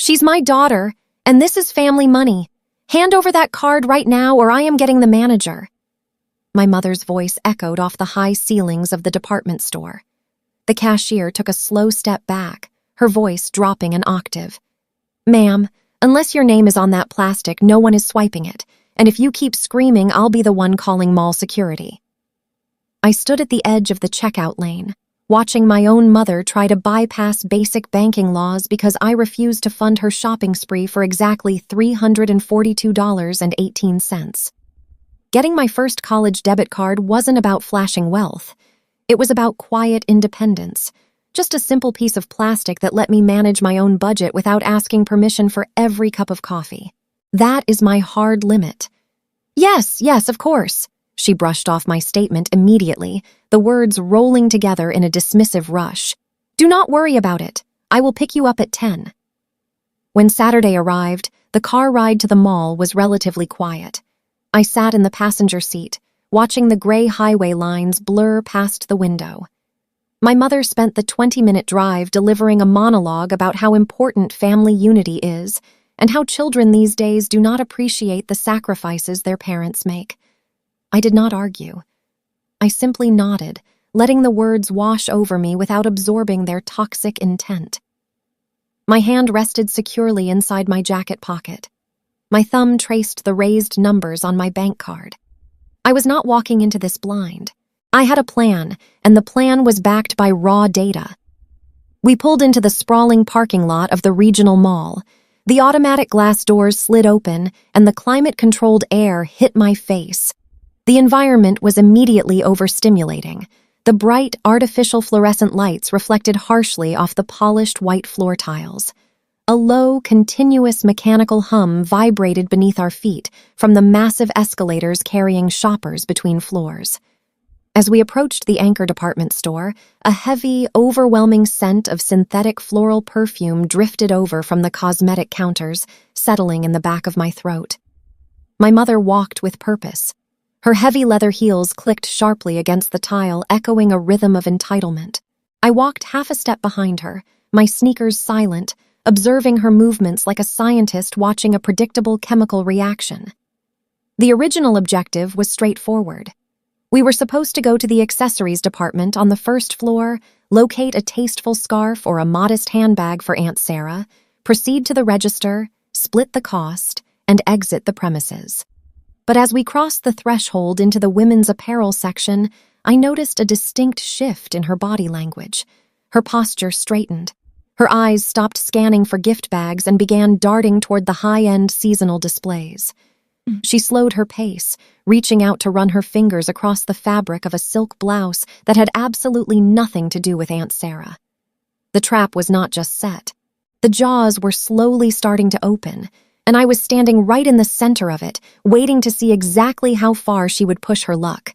She's my daughter, and this is family money. Hand over that card right now or I am getting the manager." My mother's voice echoed off the high ceilings of the department store. The cashier took a slow step back, her voice dropping an octave. "Ma'am, unless your name is on that plastic, no one is swiping it, and if you keep screaming, I'll be the one calling mall security." I stood at the edge of the checkout lane, watching my own mother try to bypass basic banking laws because I refused to fund her shopping spree for exactly $342.18. Getting my first college debit card wasn't about flashing wealth. It was about quiet independence, just a simple piece of plastic that let me manage my own budget without asking permission for every cup of coffee. That is my hard limit. Yes, of course." She brushed off my statement immediately, the words rolling together in a dismissive rush. "Do not worry about it. I will pick you up at 10. When Saturday arrived, the car ride to the mall was relatively quiet. I sat in the passenger seat, watching the gray highway lines blur past the window. My mother spent the 20-minute drive delivering a monologue about how important family unity is and how children these days do not appreciate the sacrifices their parents make. I did not argue. I simply nodded, letting the words wash over me without absorbing their toxic intent. My hand rested securely inside my jacket pocket. My thumb traced the raised numbers on my bank card. I was not walking into this blind. I had a plan, and the plan was backed by raw data. We pulled into the sprawling parking lot of the regional mall. The automatic glass doors slid open, and the climate-controlled air hit my face. The environment was immediately overstimulating. The bright, artificial fluorescent lights reflected harshly off the polished white floor tiles. A low, continuous mechanical hum vibrated beneath our feet from the massive escalators carrying shoppers between floors. As we approached the Anchor department store, a heavy, overwhelming scent of synthetic floral perfume drifted over from the cosmetic counters, settling in the back of my throat. My mother walked with purpose. Her heavy leather heels clicked sharply against the tile, echoing a rhythm of entitlement. I walked half a step behind her, my sneakers silent, observing her movements like a scientist watching a predictable chemical reaction. The original objective was straightforward. We were supposed to go to the accessories department on the first floor, locate a tasteful scarf or a modest handbag for Aunt Sarah, proceed to the register, split the cost, and exit the premises. But as we crossed the threshold into the women's apparel section, I noticed a distinct shift in her body language. Her posture straightened. Her eyes stopped scanning for gift bags and began darting toward the high-end seasonal displays. She slowed her pace, reaching out to run her fingers across the fabric of a silk blouse that had absolutely nothing to do with Aunt Sarah. The trap was not just set. The jaws were slowly starting to open, and I was standing right in the center of it, waiting to see exactly how far she would push her luck.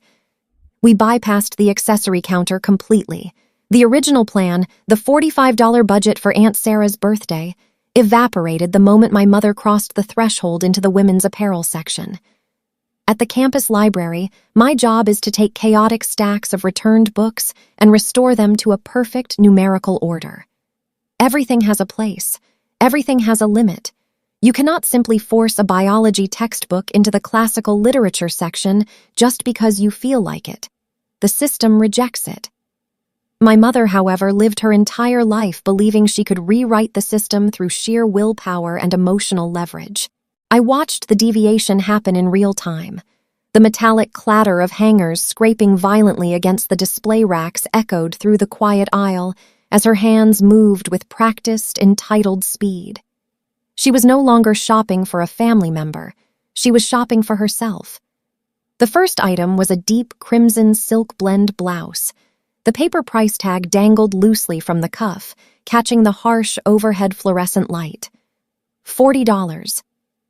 We bypassed the accessory counter completely. The original plan, the $45 budget for Aunt Sarah's birthday, evaporated the moment my mother crossed the threshold into the women's apparel section. At the campus library, my job is to take chaotic stacks of returned books and restore them to a perfect numerical order. Everything has a place. Everything has a limit. You cannot simply force a biology textbook into the classical literature section just because you feel like it. The system rejects it. My mother, however, lived her entire life believing she could rewrite the system through sheer willpower and emotional leverage. I watched the deviation happen in real time. The metallic clatter of hangers scraping violently against the display racks echoed through the quiet aisle as her hands moved with practiced, entitled speed. She was no longer shopping for a family member. She was shopping for herself. The first item was a deep crimson silk blend blouse. The paper price tag dangled loosely from the cuff, catching the harsh overhead fluorescent light. $40.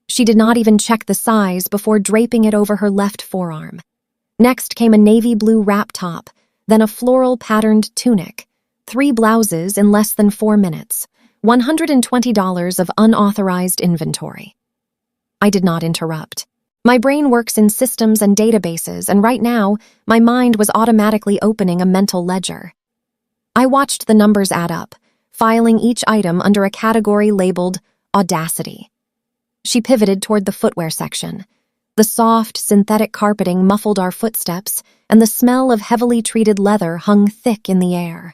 She did not even check the size before draping it over her left forearm. Next came a navy blue wrap top, then a floral patterned tunic. 3 blouses in less than 4 minutes. $120 of unauthorized inventory. I did not interrupt. My brain works in systems and databases, and right now, my mind was automatically opening a mental ledger. I watched the numbers add up, filing each item under a category labeled audacity. She pivoted toward the footwear section. The soft, synthetic carpeting muffled our footsteps, and the smell of heavily treated leather hung thick in the air.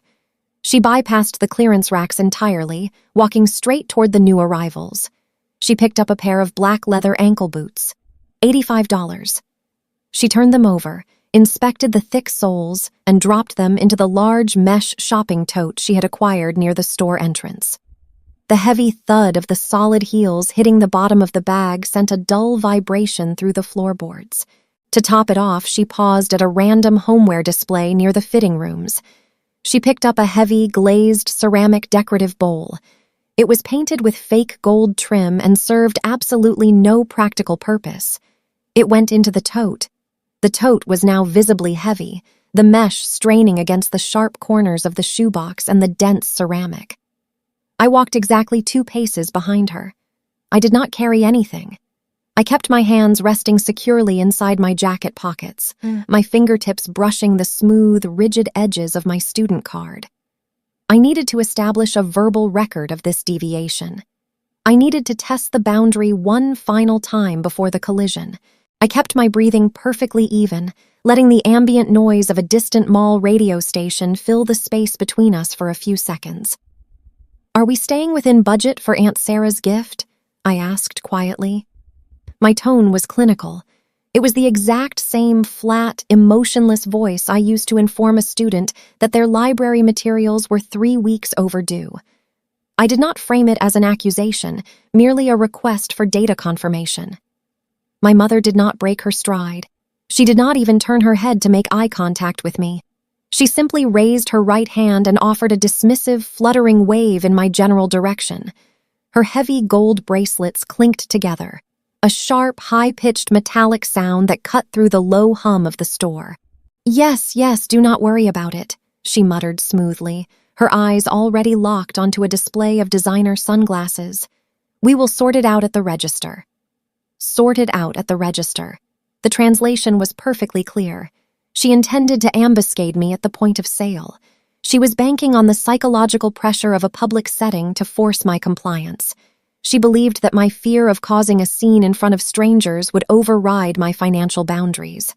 She bypassed the clearance racks entirely, walking straight toward the new arrivals. She picked up a pair of black leather ankle boots. $85. She turned them over, inspected the thick soles, and dropped them into the large mesh shopping tote she had acquired near the store entrance. The heavy thud of the solid heels hitting the bottom of the bag sent a dull vibration through the floorboards. To top it off, she paused at a random homeware display near the fitting rooms. She picked up a heavy, glazed ceramic decorative bowl. It was painted with fake gold trim and served absolutely no practical purpose. It went into the tote. The tote was now visibly heavy, the mesh straining against the sharp corners of the shoebox and the dense ceramic. I walked exactly 2 paces behind her. I did not carry anything. I kept my hands resting securely inside my jacket pockets, my fingertips brushing the smooth, rigid edges of my student card. I needed to establish a verbal record of this deviation. I needed to test the boundary one final time before the collision. I kept my breathing perfectly even, letting the ambient noise of a distant mall radio station fill the space between us for a few seconds. "Are we staying within budget for Aunt Sarah's gift?" I asked quietly. My tone was clinical. It was the exact same flat, emotionless voice I used to inform a student that their library materials were 3 weeks overdue. I did not frame it as an accusation, merely a request for data confirmation. My mother did not break her stride. She did not even turn her head to make eye contact with me. She simply raised her right hand and offered a dismissive, fluttering wave in my general direction. Her heavy gold bracelets clinked together, a sharp, high-pitched metallic sound that cut through the low hum of the store. Yes, do not worry about it," she muttered smoothly, her eyes already locked onto a display of designer sunglasses. "We will sort it out at the register." Sorted out at the register. The translation was perfectly clear. She intended to ambuscade me at the point of sale. She was banking on the psychological pressure of a public setting to force my compliance. She believed that my fear of causing a scene in front of strangers would override my financial boundaries.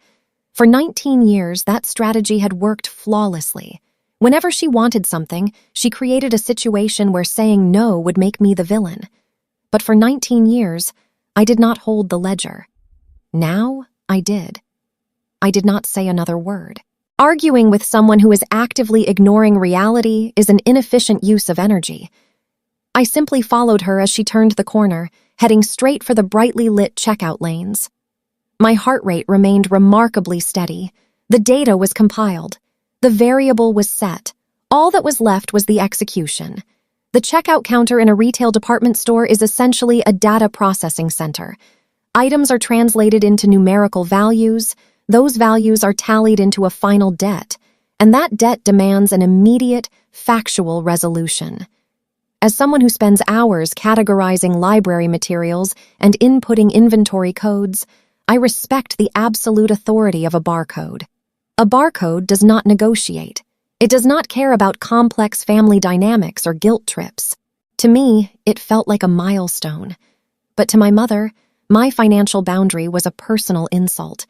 For 19 years, that strategy had worked flawlessly. Whenever she wanted something, she created a situation where saying no would make me the villain. But for 19 years, I did not hold the ledger. Now, I did. I did not say another word. Arguing with someone who is actively ignoring reality is an inefficient use of energy. I simply followed her as she turned the corner, heading straight for the brightly lit checkout lanes. My heart rate remained remarkably steady. The data was compiled. The variable was set. All that was left was the execution. The checkout counter in a retail department store is essentially a data processing center. Items are translated into numerical values. Those values are tallied into a final debt, and that debt demands an immediate, factual resolution. As someone who spends hours categorizing library materials and inputting inventory codes, I respect the absolute authority of a barcode. A barcode does not negotiate. It does not care about complex family dynamics or guilt trips. To me, it felt like a milestone. But to my mother, my financial boundary was a personal insult.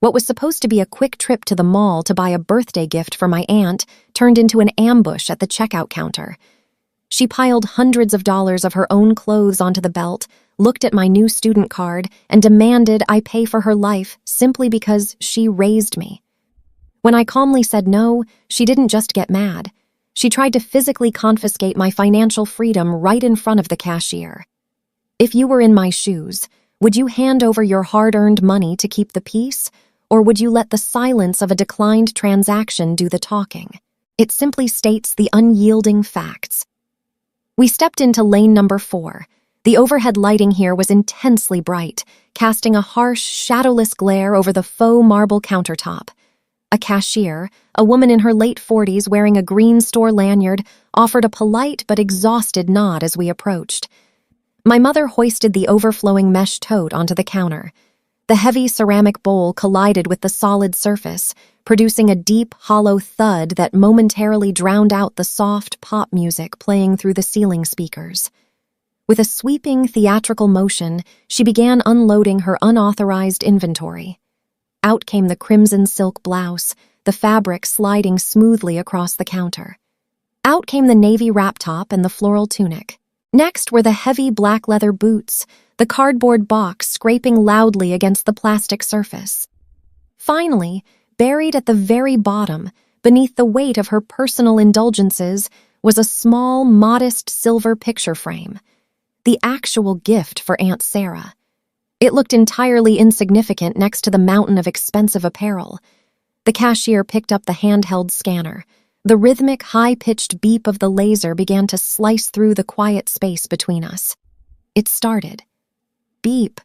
What was supposed to be a quick trip to the mall to buy a birthday gift for my aunt turned into an ambush at the checkout counter. She piled hundreds of dollars of her own clothes onto the belt, looked at my new student card, and demanded I pay for her life simply because she raised me. When I calmly said no, she didn't just get mad. She tried to physically confiscate my financial freedom right in front of the cashier. If you were in my shoes, would you hand over your hard-earned money to keep the peace, or would you let the silence of a declined transaction do the talking? It simply states the unyielding facts. We stepped into lane number 4. The overhead lighting here was intensely bright, casting a harsh, shadowless glare over the faux marble countertop. A cashier, a woman in her late 40s wearing a green store lanyard, offered a polite but exhausted nod as we approached. My mother hoisted the overflowing mesh tote onto the counter. The heavy ceramic bowl collided with the solid surface, producing a deep, hollow thud that momentarily drowned out the soft pop music playing through the ceiling speakers. With a sweeping, theatrical motion, she began unloading her unauthorized inventory. Out came the crimson silk blouse, the fabric sliding smoothly across the counter. Out came the navy wrap top and the floral tunic. Next were the heavy black leather boots, the cardboard box scraping loudly against the plastic surface. Finally, buried at the very bottom, beneath the weight of her personal indulgences, was a small, modest silver picture frame. The actual gift for Aunt Sarah. It looked entirely insignificant next to the mountain of expensive apparel. The cashier picked up the handheld scanner. The rhythmic, high-pitched beep of the laser began to slice through the quiet space between us. It started. Beep.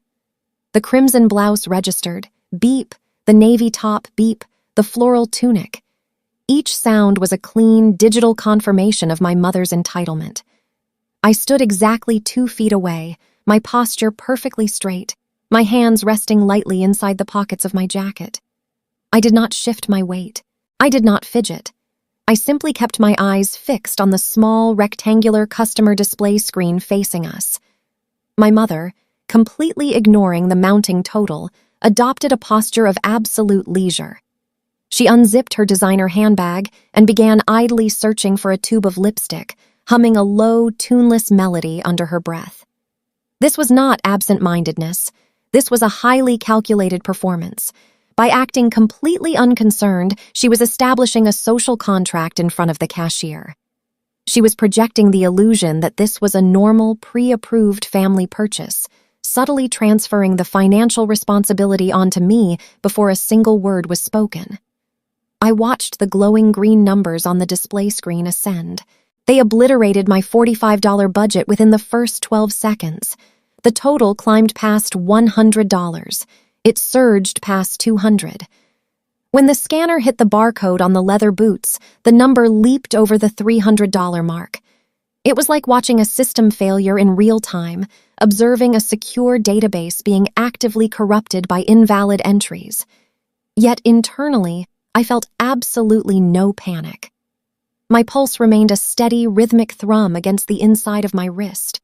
The crimson blouse registered. Beep. The navy top. Beep. The floral tunic. Each sound was a clean, digital confirmation of my mother's entitlement. I stood exactly 2 feet away, my posture perfectly straight, my hands resting lightly inside the pockets of my jacket. I did not shift my weight. I did not fidget. I simply kept my eyes fixed on the small, rectangular customer display screen facing us. My mother, completely ignoring the mounting total, adopted a posture of absolute leisure. She unzipped her designer handbag and began idly searching for a tube of lipstick, humming a low, tuneless melody under her breath. This was not absent-mindedness. This was a highly calculated performance. By acting completely unconcerned, she was establishing a social contract in front of the cashier. She was projecting the illusion that this was a normal, pre-approved family purchase, subtly transferring the financial responsibility onto me before a single word was spoken. I watched the glowing green numbers on the display screen ascend. They obliterated my $45 budget within the first 12 seconds. The total climbed past $100. It surged past $200. When the scanner hit the barcode on the leather boots, the number leaped over the $300 mark. It was like watching a system failure in real time, observing a secure database being actively corrupted by invalid entries. Yet internally, I felt absolutely no panic. My pulse remained a steady, rhythmic thrum against the inside of my wrist.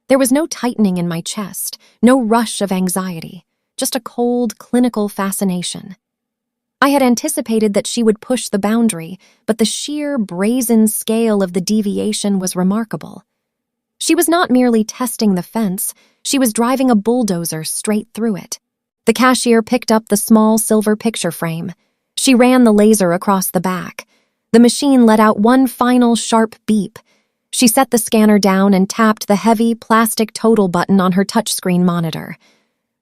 There was no tightening in my chest, no rush of anxiety, just a cold, clinical fascination. I had anticipated that she would push the boundary, but the sheer, brazen scale of the deviation was remarkable. She was not merely testing the fence, she was driving a bulldozer straight through it. The cashier picked up the small silver picture frame. She ran the laser across the back. The machine let out one final sharp beep. She set the scanner down and tapped the heavy plastic total button on her touchscreen monitor.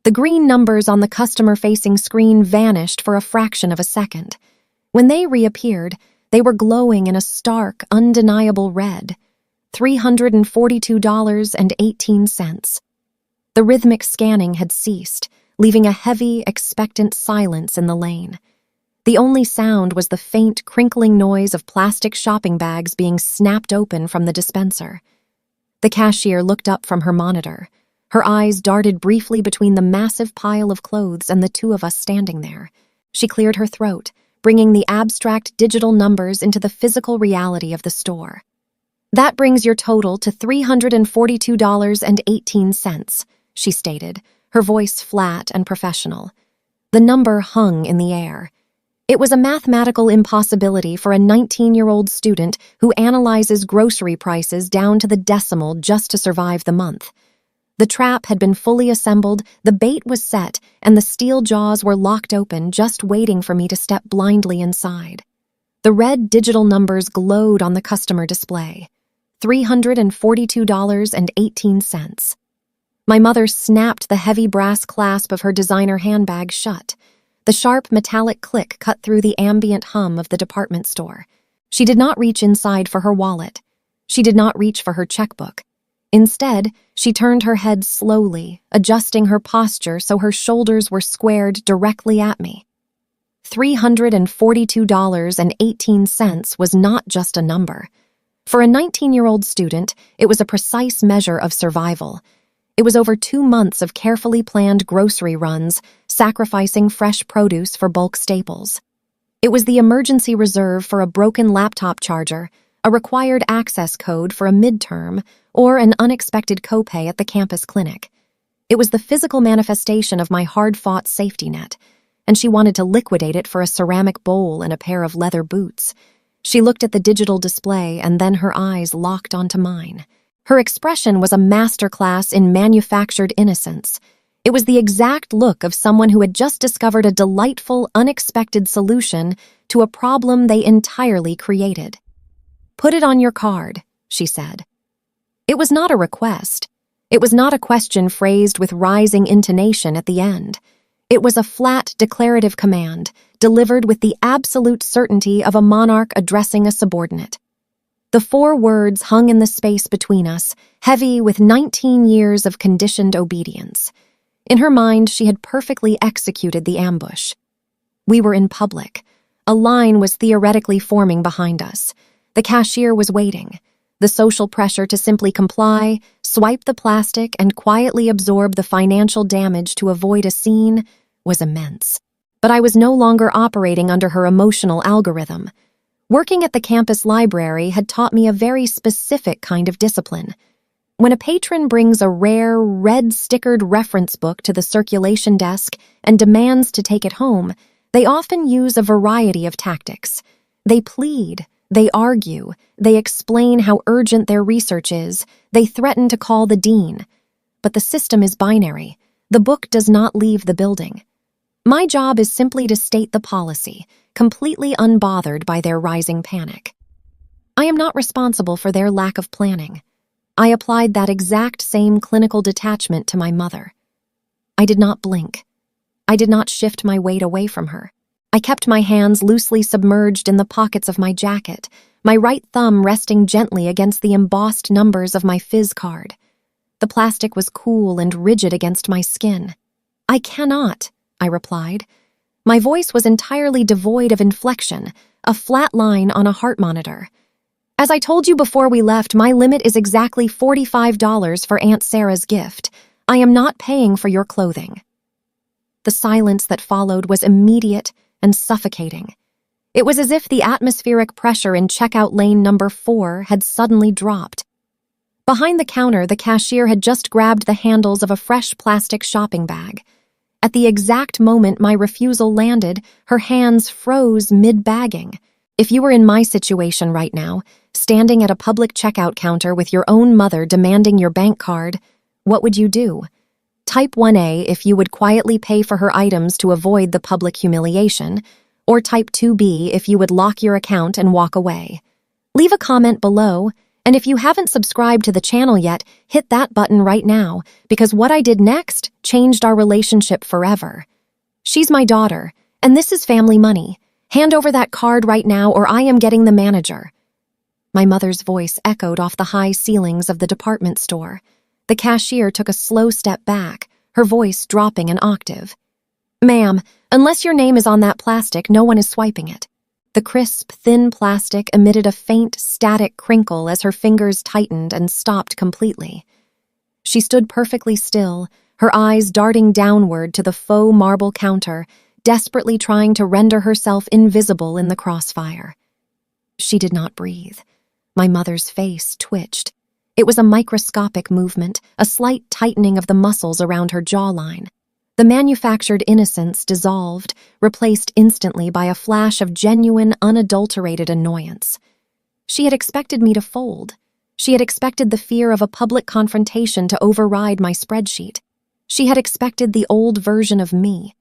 The green numbers on the customer-facing screen vanished for a fraction of a second. When they reappeared, they were glowing in a stark, undeniable red. $342.18. The rhythmic scanning had ceased, leaving a heavy, expectant silence in the lane. The only sound was the faint, crinkling noise of plastic shopping bags being snapped open from the dispenser. The cashier looked up from her monitor. Her eyes darted briefly between the massive pile of clothes and the two of us standing there. She cleared her throat, bringing the abstract digital numbers into the physical reality of the store. "That brings your total to $342.18, she stated, her voice flat and professional. The number hung in the air. It was a mathematical impossibility for a 19-year-old student who analyzes grocery prices down to the decimal just to survive the month. The trap had been fully assembled, the bait was set, and the steel jaws were locked open, just waiting for me to step blindly inside. The red digital numbers glowed on the customer display. $342.18. My mother snapped the heavy brass clasp of her designer handbag shut. The sharp metallic click cut through the ambient hum of the department store. She did not reach inside for her wallet. She did not reach for her checkbook. Instead, she turned her head slowly, adjusting her posture so her shoulders were squared directly at me. $342.18 was not just a number. For a 19-year-old student, it was a precise measure of survival. It was over 2 months of carefully planned grocery runs, sacrificing fresh produce for bulk staples. It was the emergency reserve for a broken laptop charger, a required access code for a midterm, or an unexpected copay at the campus clinic. It was the physical manifestation of my hard-fought safety net, and she wanted to liquidate it for a ceramic bowl and a pair of leather boots. She looked at the digital display, and then her eyes locked onto mine. Her expression was a masterclass in manufactured innocence. It was the exact look of someone who had just discovered a delightful, unexpected solution to a problem they entirely created. "Put it on your card," she said. It was not a request. It was not a question phrased with rising intonation at the end. It was a flat, declarative command, delivered with the absolute certainty of a monarch addressing a subordinate. The 4 words hung in the space between us, heavy with 19 years of conditioned obedience. In her mind, she had perfectly executed the ambush. We were in public. A line was theoretically forming behind us. The cashier was waiting. The social pressure to simply comply, swipe the plastic, and quietly absorb the financial damage to avoid a scene was immense. But I was no longer operating under her emotional algorithm. Working at the campus library had taught me a very specific kind of discipline. When a patron brings a rare, red-stickered reference book to the circulation desk and demands to take it home, they often use a variety of tactics. They plead, they argue, they explain how urgent their research is, they threaten to call the dean. But the system is binary. The book does not leave the building. My job is simply to state the policy, completely unbothered by their rising panic. I am not responsible for their lack of planning. I applied that exact same clinical detachment to my mother. I did not blink. I did not shift my weight away from her. I kept my hands loosely submerged in the pockets of my jacket, my right thumb resting gently against the embossed numbers of my Fizz card. The plastic was cool and rigid against my skin. "I cannot," I replied. My voice was entirely devoid of inflection, a flat line on a heart monitor. "As I told you before we left, my limit is exactly $45 for Aunt Sarah's gift. I am not paying for your clothing." The silence that followed was immediate and suffocating. It was as if the atmospheric pressure in checkout lane number 4 had suddenly dropped. Behind the counter, the cashier had just grabbed the handles of a fresh plastic shopping bag. At the exact moment my refusal landed, her hands froze mid-bagging. If you were in my situation right now, standing at a public checkout counter with your own mother demanding your bank card, what would you do? Type 1A if you would quietly pay for her items to avoid the public humiliation, or type 2B if you would lock your account and walk away. Leave a comment below, and if you haven't subscribed to the channel yet, hit that button right now, because what I did next changed our relationship forever. She's my daughter, and this is family money. Hand over that card right now or I am getting the manager. My mother's voice echoed off the high ceilings of the department store. The cashier took a slow step back, her voice dropping an octave. "Ma'am, unless your name is on that plastic, no one is swiping it." The crisp, thin plastic emitted a faint, static crinkle as her fingers tightened and stopped completely. She stood perfectly still, her eyes darting downward to the faux marble counter, desperately trying to render herself invisible in the crossfire. She did not breathe. My mother's face twitched. It was a microscopic movement, a slight tightening of the muscles around her jawline. The manufactured innocence dissolved, replaced instantly by a flash of genuine, unadulterated annoyance. She had expected me to fold. She had expected the fear of a public confrontation to override my spreadsheet. She had expected the old version of me.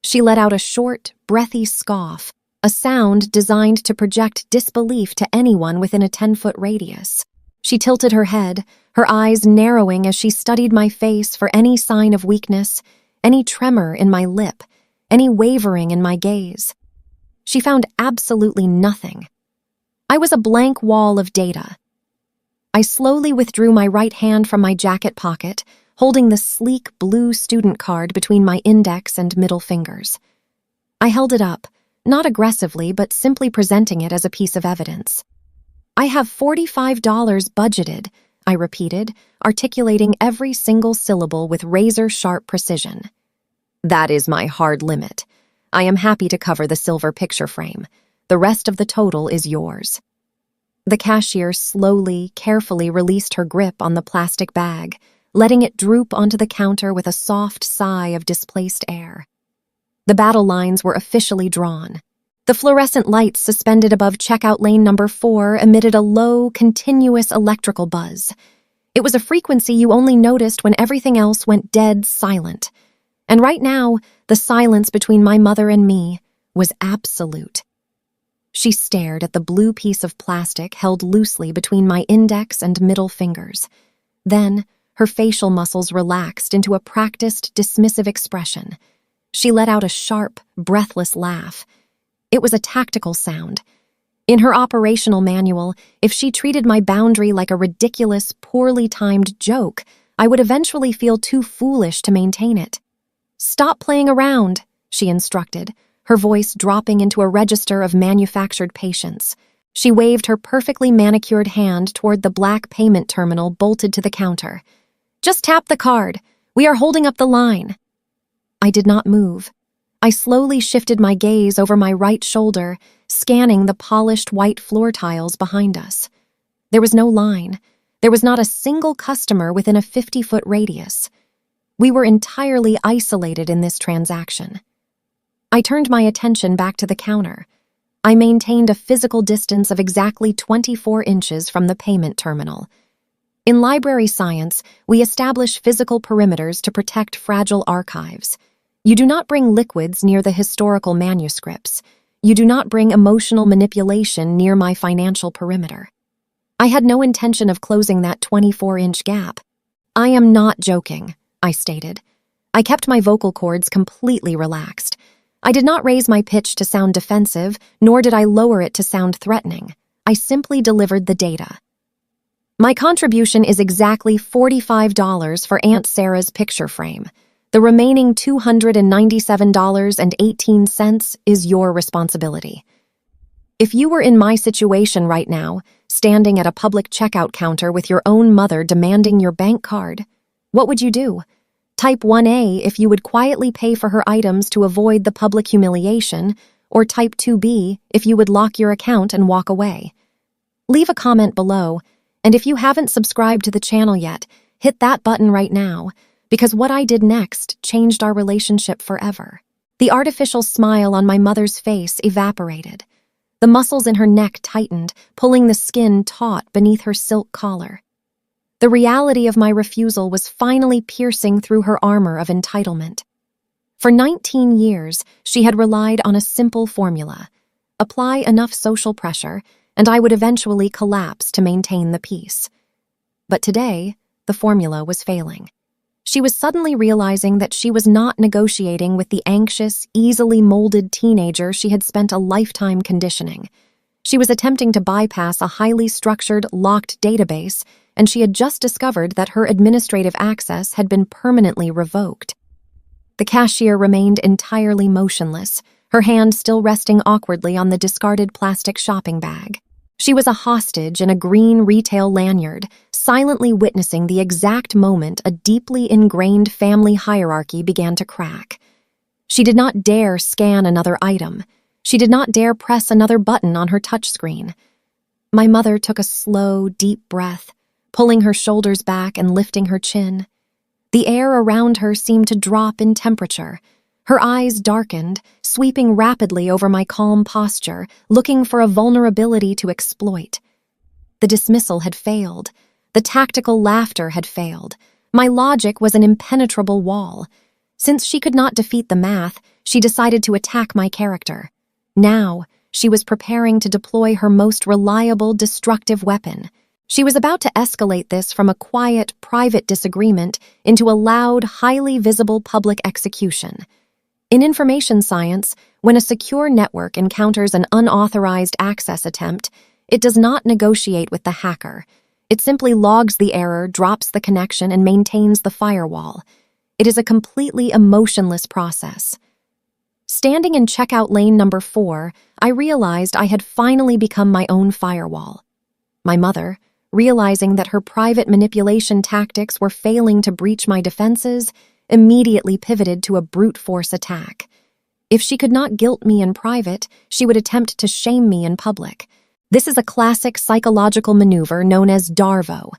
She let out a short, breathy scoff, a sound designed to project disbelief to anyone within a 10-foot radius. She tilted her head, her eyes narrowing as she studied my face for any sign of weakness, any tremor in my lip, any wavering in my gaze. She found absolutely nothing. I was a blank wall of data. I slowly withdrew my right hand from my jacket pocket, holding the sleek blue student card between my index and middle fingers. I held it up, not aggressively, but simply presenting it as a piece of evidence. "I have $45 budgeted," I repeated, articulating every single syllable with razor-sharp precision. "That is my hard limit. I am happy to cover the silver picture frame. The rest of the total is yours." The cashier slowly, carefully released her grip on the plastic bag, letting it droop onto the counter with a soft sigh of displaced air. The battle lines were officially drawn. The fluorescent lights suspended above checkout lane number 4 emitted a low, continuous electrical buzz. It was a frequency you only noticed when everything else went dead silent. And right now, the silence between my mother and me was absolute. She stared at the blue piece of plastic held loosely between my index and middle fingers. Then, her facial muscles relaxed into a practiced, dismissive expression. She let out a sharp, breathless laugh. It was a tactical sound. In her operational manual, if she treated my boundary like a ridiculous, poorly timed joke, I would eventually feel too foolish to maintain it. "Stop playing around," she instructed, her voice dropping into a register of manufactured patience. She waved her perfectly manicured hand toward the black payment terminal bolted to the counter. "Just tap the card. We are holding up the line." I did not move. I slowly shifted my gaze over my right shoulder, scanning the polished white floor tiles behind us. There was no line. There was not a single customer within a 50-foot radius. We were entirely isolated in this transaction. I turned my attention back to the counter. I maintained a physical distance of exactly 24 inches from the payment terminal. In library science, we establish physical perimeters to protect fragile archives. You do not bring liquids near the historical manuscripts. You do not bring emotional manipulation near my financial perimeter. I had no intention of closing that 24-inch gap. "I am not joking," I stated. I kept my vocal cords completely relaxed. I did not raise my pitch to sound defensive, nor did I lower it to sound threatening. I simply delivered the data. "My contribution is exactly $45 for Aunt Sarah's picture frame. The remaining $297.18 is your responsibility." If you were in my situation right now, standing at a public checkout counter with your own mother demanding your bank card, what would you do? Type 1A if you would quietly pay for her items to avoid the public humiliation, or type 2B if you would lock your account and walk away. Leave a comment below, and if you haven't subscribed to the channel yet, hit that button right now, because what I did next changed our relationship forever. The artificial smile on my mother's face evaporated. The muscles in her neck tightened, pulling the skin taut beneath her silk collar. The reality of my refusal was finally piercing through her armor of entitlement. For 19 years, she had relied on a simple formula: apply enough social pressure, and I would eventually collapse to maintain the peace. But today, the formula was failing. She was suddenly realizing that she was not negotiating with the anxious, easily molded teenager she had spent a lifetime conditioning. She was attempting to bypass a highly structured, locked database, and she had just discovered that her administrative access had been permanently revoked. The cashier remained entirely motionless, her hand still resting awkwardly on the discarded plastic shopping bag. She was a hostage in a green retail lanyard, silently witnessing the exact moment a deeply ingrained family hierarchy began to crack. She did not dare scan another item. She did not dare press another button on her touchscreen. My mother took a slow, deep breath, pulling her shoulders back and lifting her chin. The air around her seemed to drop in temperature. Her eyes darkened, sweeping rapidly over my calm posture, looking for a vulnerability to exploit. The dismissal had failed. The tactical laughter had failed. My logic was an impenetrable wall. Since she could not defeat the math, she decided to attack my character. Now, she was preparing to deploy her most reliable, destructive weapon. She was about to escalate this from a quiet, private disagreement into a loud, highly visible public execution. In information science, when a secure network encounters an unauthorized access attempt, it does not negotiate with the hacker. It simply logs the error, drops the connection, and maintains the firewall. It is a completely emotionless process. Standing in checkout lane number 4, I realized I had finally become my own firewall. My mother, realizing that her private manipulation tactics were failing to breach my defenses, immediately pivoted to a brute force attack. If she could not guilt me in private, she would attempt to shame me in public. This is a classic psychological maneuver known as DARVO.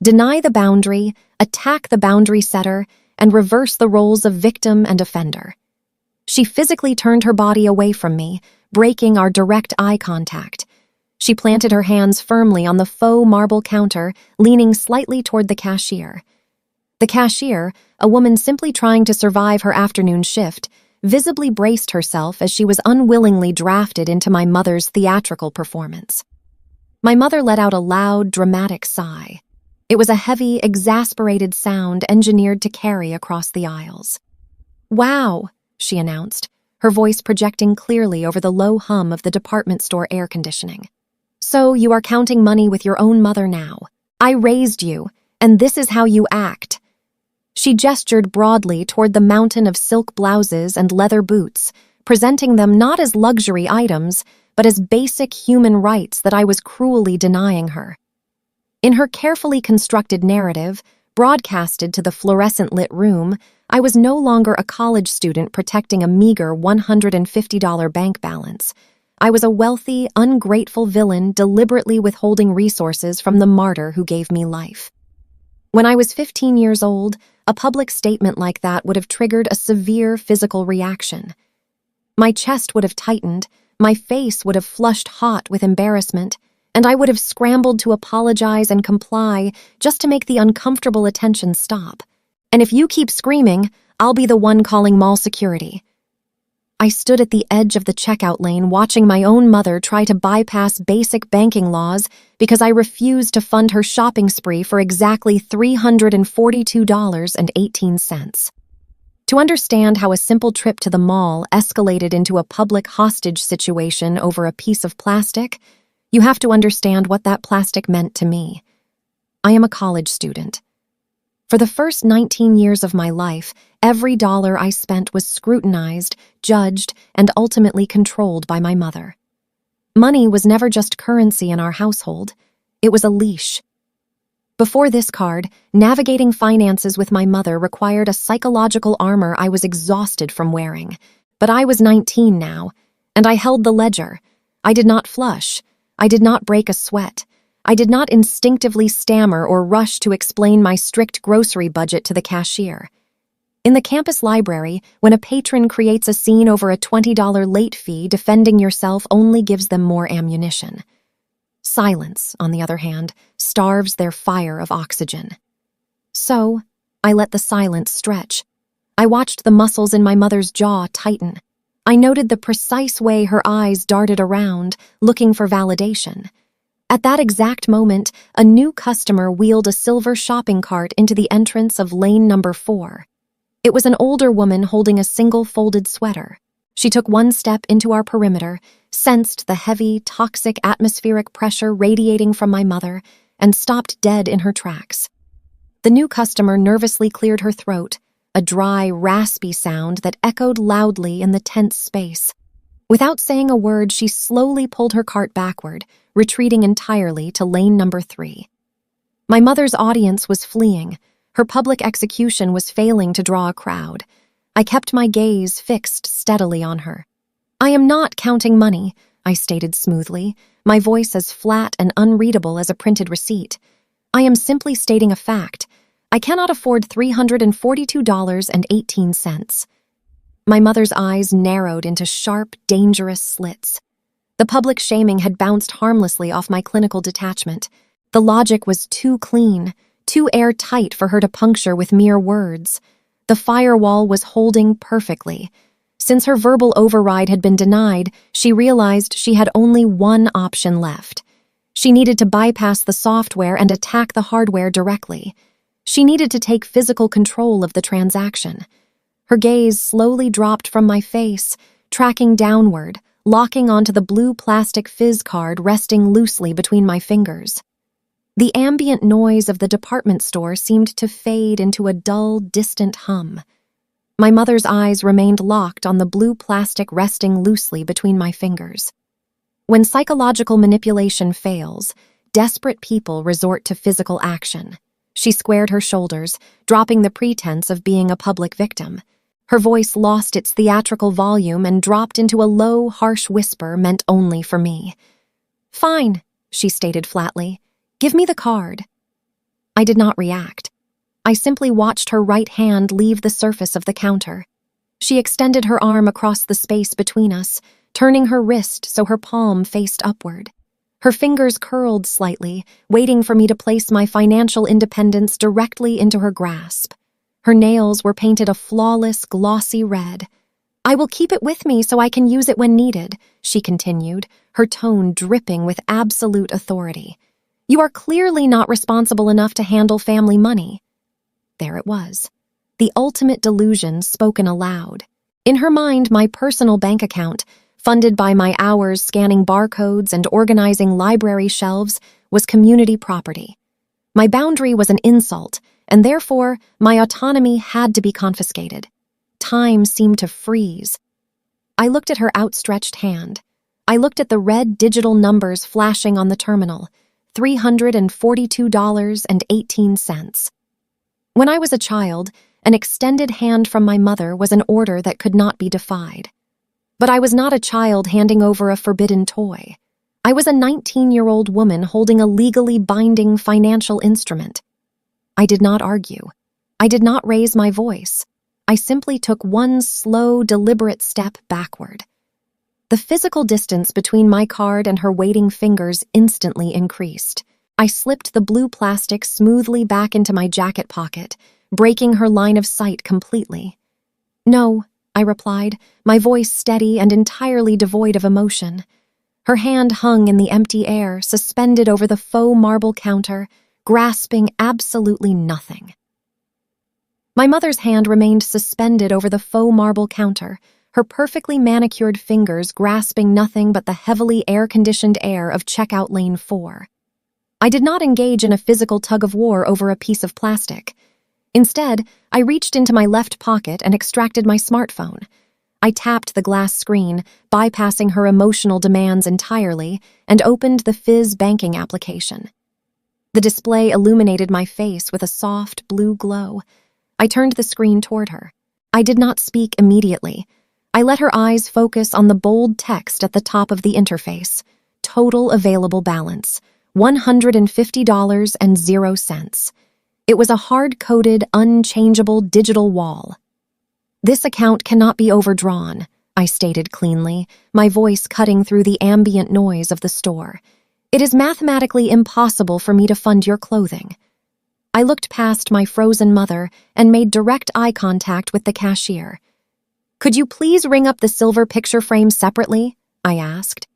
Deny the boundary, attack the boundary setter, and reverse the roles of victim and offender. She physically turned her body away from me, breaking our direct eye contact. She planted her hands firmly on the faux marble counter, leaning slightly toward the cashier. The cashier, a woman simply trying to survive her afternoon shift, visibly braced herself as she was unwillingly drafted into my mother's theatrical performance. My mother let out a loud, dramatic sigh. It was a heavy, exasperated sound engineered to carry across the aisles. "Wow," she announced, her voice projecting clearly over the low hum of the department store air conditioning. "So you are counting money with your own mother now. I raised you, and this is how you act." She gestured broadly toward the mountain of silk blouses and leather boots, presenting them not as luxury items, but as basic human rights that I was cruelly denying her. In her carefully constructed narrative, broadcasted to the fluorescent-lit room, I was no longer a college student protecting a meager $150 bank balance. I was a wealthy, ungrateful villain deliberately withholding resources from the martyr who gave me life. When I was 15 years old, a public statement like that would have triggered a severe physical reaction. My chest would have tightened, my face would have flushed hot with embarrassment, and I would have scrambled to apologize and comply just to make the uncomfortable attention stop. And if you keep screaming, I'll be the one calling mall security. I stood at the edge of the checkout lane watching my own mother try to bypass basic banking laws because I refused to fund her shopping spree for exactly $342.18. To understand how a simple trip to the mall escalated into a public hostage situation over a piece of plastic, you have to understand what that plastic meant to me. I am a college student. For the first 19 years of my life, every dollar I spent was scrutinized, judged, and ultimately controlled by my mother. Money was never just currency in our household. It was a leash. Before this card, navigating finances with my mother required a psychological armor I was exhausted from wearing. But I was 19 now, and I held the ledger. I did not flush. I did not break a sweat. I did not instinctively stammer or rush to explain my strict grocery budget to the cashier. In the campus library, when a patron creates a scene over a $20 late fee, defending yourself only gives them more ammunition. Silence, on the other hand, starves their fire of oxygen. So, I let the silence stretch. I watched the muscles in my mother's jaw tighten. I noted the precise way her eyes darted around, looking for validation. At that exact moment, a new customer wheeled a silver shopping cart into the entrance of lane number 4. It was an older woman holding a single folded sweater. She took one step into our perimeter, sensed the heavy, toxic atmospheric pressure radiating from my mother, and stopped dead in her tracks. The new customer nervously cleared her throat, a dry, raspy sound that echoed loudly in the tense space. Without saying a word, she slowly pulled her cart backward, retreating entirely to lane number 3. My mother's audience was fleeing. Her public execution was failing to draw a crowd. I kept my gaze fixed steadily on her. "I am not counting money," I stated smoothly, my voice as flat and unreadable as a printed receipt. "I am simply stating a fact. I cannot afford $342.18. My mother's eyes narrowed into sharp, dangerous slits. The public shaming had bounced harmlessly off my clinical detachment. The logic was too clean, too airtight for her to puncture with mere words. The firewall was holding perfectly. Since her verbal override had been denied, she realized she had only one option left. She needed to bypass the software and attack the hardware directly. She needed to take physical control of the transaction. Her gaze slowly dropped from my face, tracking downward, locking onto the blue plastic fizz card resting loosely between my fingers. The ambient noise of the department store seemed to fade into a dull, distant hum. My mother's eyes remained locked on the blue plastic resting loosely between my fingers. When psychological manipulation fails, desperate people resort to physical action. She squared her shoulders, dropping the pretense of being a public victim. Her voice lost its theatrical volume and dropped into a low, harsh whisper meant only for me. "Fine," she stated flatly. "Give me the card." I did not react. I simply watched her right hand leave the surface of the counter. She extended her arm across the space between us, turning her wrist so her palm faced upward. Her fingers curled slightly, waiting for me to place my financial independence directly into her grasp. Her nails were painted a flawless, glossy red. "I will keep it with me so I can use it when needed," she continued, her tone dripping with absolute authority. "You are clearly not responsible enough to handle family money." There it was. The ultimate delusion spoken aloud. In her mind, my personal bank account, funded by my hours scanning barcodes and organizing library shelves, was community property. My boundary was an insult, and therefore my autonomy had to be confiscated. Time seemed to freeze. I looked at her outstretched hand. I looked at the red digital numbers flashing on the terminal, $342.18. When I was a child, an extended hand from my mother was an order that could not be defied. But I was not a child handing over a forbidden toy. I was a 19-year-old woman holding a legally binding financial instrument. I did not argue. I did not raise my voice. I simply took one slow, deliberate step backward. The physical distance between my card and her waiting fingers instantly increased. I slipped the blue plastic smoothly back into my jacket pocket, breaking her line of sight completely. "No," I replied, my voice steady and entirely devoid of emotion. Her hand hung in the empty air, suspended over the faux marble counter, grasping absolutely nothing. My mother's hand remained suspended over the faux marble counter, her perfectly manicured fingers grasping nothing but the heavily air-conditioned air of checkout lane 4. I did not engage in a physical tug-of-war over a piece of plastic. Instead, I reached into my left pocket and extracted my smartphone. I tapped the glass screen, bypassing her emotional demands entirely, and opened the Fizz banking application. The display illuminated my face with a soft blue glow. I turned the screen toward her. I did not speak immediately. I let her eyes focus on the bold text at the top of the interface. Total available balance, $150.00. It was a hard-coded, unchangeable digital wall. "This account cannot be overdrawn," I stated cleanly, my voice cutting through the ambient noise of the store. "It is mathematically impossible for me to fund your clothing." I looked past my frozen mother and made direct eye contact with the cashier. "Could you please ring up the silver picture frame separately?" I asked.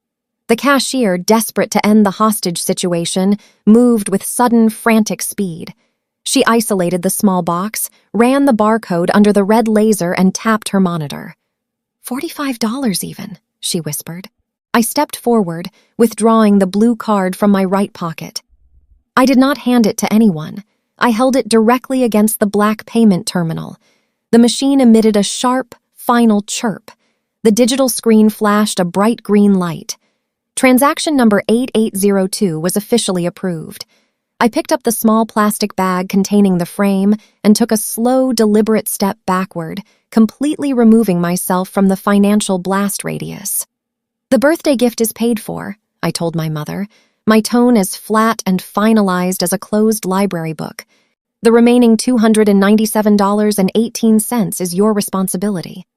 The cashier, desperate to end the hostage situation, moved with sudden, frantic speed. She isolated the small box, ran the barcode under the red laser, and tapped her monitor. $45 even, she whispered. I stepped forward, withdrawing the blue card from my right pocket. I did not hand it to anyone. I held it directly against the black payment terminal. The machine emitted a sharp, final chirp. The digital screen flashed a bright green light. Transaction number 8802 was officially approved. I picked up the small plastic bag containing the frame and took a slow, deliberate step backward, completely removing myself from the financial blast radius. "The birthday gift is paid for," I told my mother, my tone as flat and finalized as a closed library book. "The remaining $297.18 is your responsibility."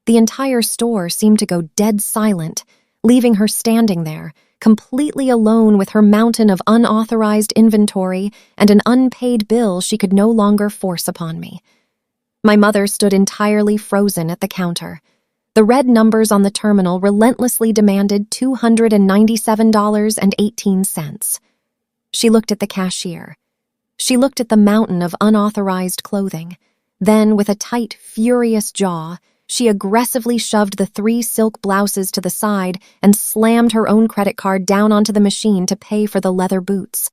The entire store seemed to go dead silent, leaving her standing there, completely alone with her mountain of unauthorized inventory and an unpaid bill she could no longer force upon me. My mother stood entirely frozen at the counter. The red numbers on the terminal relentlessly demanded $297.18. She looked at the cashier. She looked at the mountain of unauthorized clothing. Then, with a tight, furious jaw, she aggressively shoved the 3 silk blouses to the side and slammed her own credit card down onto the machine to pay for the leather boots.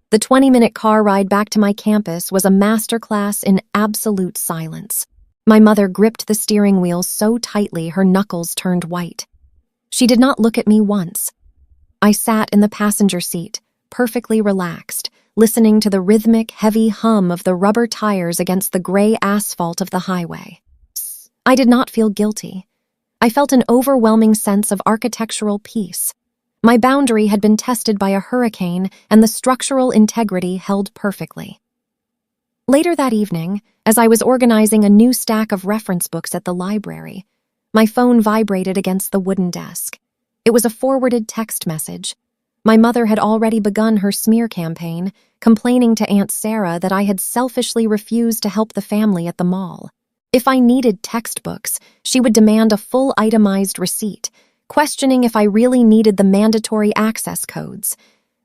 The 20-minute car ride back to my campus was a masterclass in absolute silence. My mother gripped the steering wheel so tightly her knuckles turned white. She did not look at me once. I sat in the passenger seat, perfectly relaxed, listening to the rhythmic, heavy hum of the rubber tires against the gray asphalt of the highway. I did not feel guilty. I felt an overwhelming sense of architectural peace. My boundary had been tested by a hurricane, and the structural integrity held perfectly. Later that evening, as I was organizing a new stack of reference books at the library, my phone vibrated against the wooden desk. It was a forwarded text message. My mother had already begun her smear campaign, complaining to Aunt Sarah that I had selfishly refused to help the family at the mall. If I needed textbooks, she would demand a full itemized receipt, questioning if I really needed the mandatory access codes.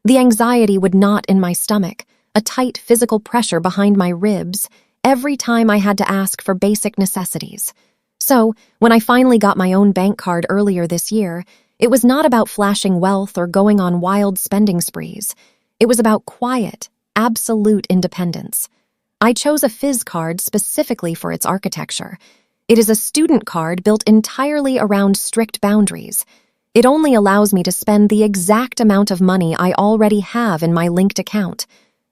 The anxiety would knot in my stomach, a tight physical pressure behind my ribs, every time I had to ask for basic necessities. So, when I finally got my own bank card earlier this year, it was not about flashing wealth or going on wild spending sprees. It was about quiet, absolute independence. I chose a Fizz card specifically for its architecture. It is a student card built entirely around strict boundaries. It only allows me to spend the exact amount of money I already have in my linked account.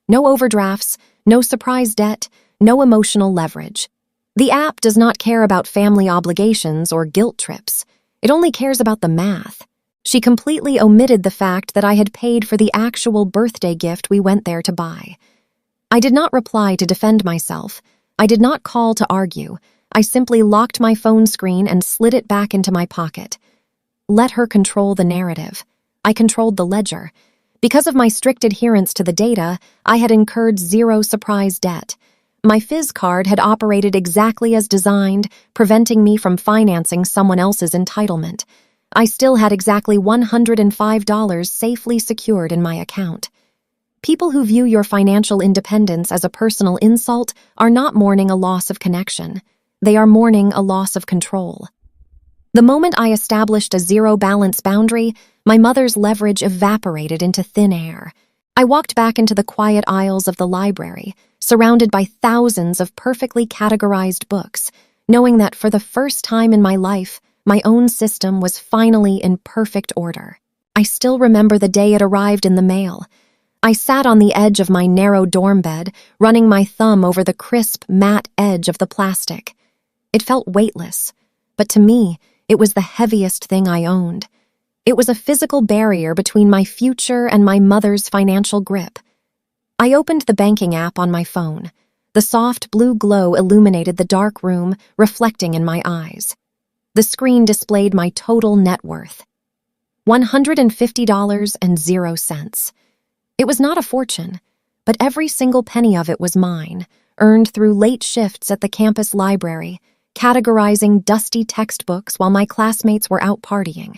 No overdrafts, no surprise debt, no emotional leverage. The app does not care about family obligations or guilt trips. It only cares about the math. She completely omitted the fact that I had paid for the actual birthday gift we went there to buy. I did not reply to defend myself. I did not call to argue. I simply locked my phone screen and slid it back into my pocket. Let her control the narrative. I controlled the ledger. Because of my strict adherence to the data, I had incurred zero surprise debt. My Fizz card had operated exactly as designed, preventing me from financing someone else's entitlement. I still had exactly $105 safely secured in my account. People who view your financial independence as a personal insult are not mourning a loss of connection. They are mourning a loss of control. The moment I established a zero-balance boundary, my mother's leverage evaporated into thin air. I walked back into the quiet aisles of the library, surrounded by thousands of perfectly categorized books, knowing that for the first time in my life, my own system was finally in perfect order. I still remember the day it arrived in the mail. I sat on the edge of my narrow dorm bed, running my thumb over the crisp, matte edge of the plastic. It felt weightless, but to me, it was the heaviest thing I owned. It was a physical barrier between my future and my mother's financial grip. I opened the banking app on my phone. The soft blue glow illuminated the dark room, reflecting in my eyes. The screen displayed my total net worth. $150.00. It was not a fortune, but every single penny of it was mine, earned through late shifts at the campus library, categorizing dusty textbooks while my classmates were out partying.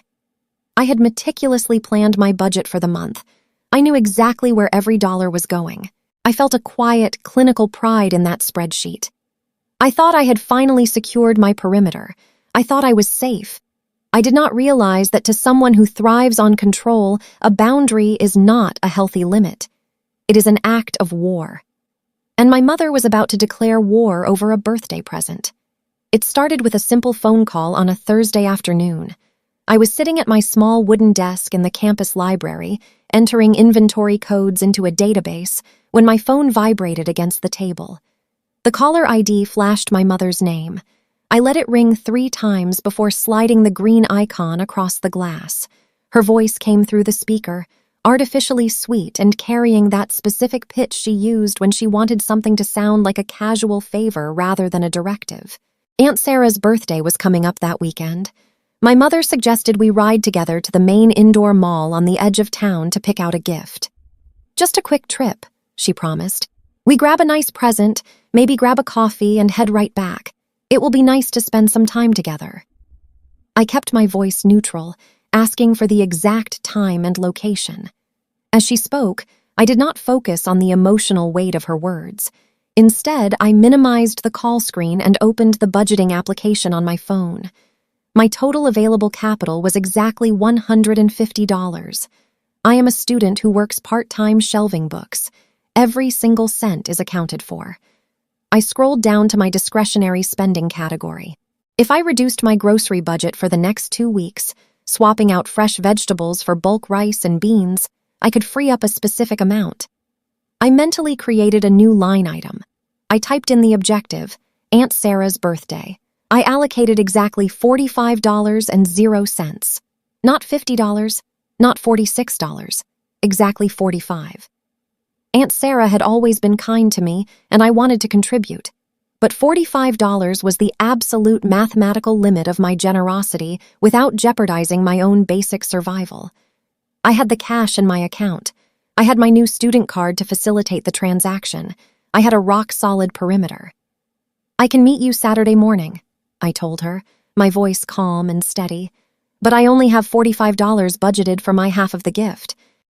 I had meticulously planned my budget for the month. I knew exactly where every dollar was going. I felt a quiet, clinical pride in that spreadsheet. I thought I had finally secured my perimeter. I thought I was safe. I did not realize that to someone who thrives on control, a boundary is not a healthy limit. It is an act of war. And my mother was about to declare war over a birthday present. It started with a simple phone call on a Thursday afternoon. I was sitting at my small wooden desk in the campus library, entering inventory codes into a database, when my phone vibrated against the table. The caller ID flashed my mother's name. I let it ring 3 times before sliding the green icon across the glass. Her voice came through the speaker, artificially sweet and carrying that specific pitch she used when she wanted something to sound like a casual favor rather than a directive. Aunt Sarah's birthday was coming up that weekend. My mother suggested we ride together to the main indoor mall on the edge of town to pick out a gift. Just a quick trip, she promised. We grab a nice present, maybe grab a coffee and head right back. It will be nice to spend some time together. I kept my voice neutral, asking for the exact time and location. As she spoke, I did not focus on the emotional weight of her words. Instead, I minimized the call screen and opened the budgeting application on my phone. My total available capital was exactly $150. I am a student who works part-time shelving books. Every single cent is accounted for. I scrolled down to my discretionary spending category. If I reduced my grocery budget for the next 2 weeks, swapping out fresh vegetables for bulk rice and beans, I could free up a specific amount. I mentally created a new line item. I typed in the objective, Aunt Sarah's birthday. I allocated exactly $45.00. Not $50, Not $46, exactly 45. Aunt Sarah had always been kind to me, and I wanted to contribute. But $45 was the absolute mathematical limit of my generosity without jeopardizing my own basic survival. I had the cash in my account. I had my new student card to facilitate the transaction. I had a rock-solid perimeter. "I can meet you Saturday morning," I told her, my voice calm and steady. "But I only have $45 budgeted for my half of the gift.